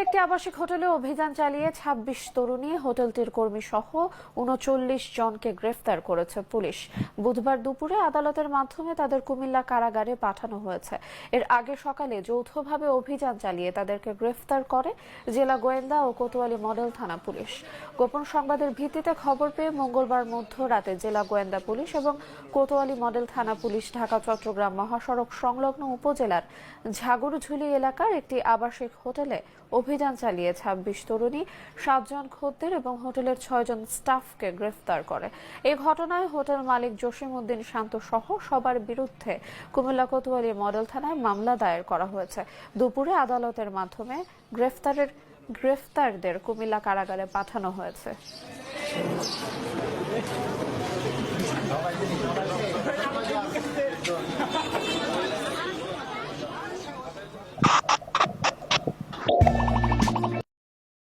একটি আবাসিক হোটেলে অভিযান চালিয়ে ২৬ তরুণী হোটেলটির কর্মী সহ ৩৯ জনকে গ্রেফতার করেছে পুলিশ। বুধবার দুপুরে আদালতের মাধ্যমে তাদের কুমিল্লা কারাগারে পাঠানো হয়েছে। এর আগে সকালে যৌথভাবে অভিযান চালিয়ে তাদেরকে গ্রেফতার করে জেলা গোয়েন্দা ও কোতোয়ালি মডেল থানা পুলিশ। গোপন সংবাদের ভিত্তিতে খবর পেয়ে মঙ্গলবার মধ্যরাতে জেলা গোয়েন্দা পুলিশ এবং কোতোয়ালি মডেল থানা পুলিশ ঢাকা চট্টগ্রাম মহাসড়ক সংলগ্ন উপজেলার ঝাগরঝুলি এলাকার একটি আবাসিক হোটেলে অভিযান চালিয়ে ২৬ তরুণী, ৭ জন খদ্দের এবং হোটেলের ৬ জন স্টাফকে গ্রেফতার করে। এই ঘটনায় হোটেল মালিক জসিম উদ্দিন শান্ত সহ সবার বিরুদ্ধে কুমিল্লা কোতোয়ালি মডেল থানায় মামলা দায়ের করা হয়েছে। দুপুরে আদালতের মাধ্যমে গ্রেফতারদের কুমিল্লা কারাগারে পাঠানো হয়েছে।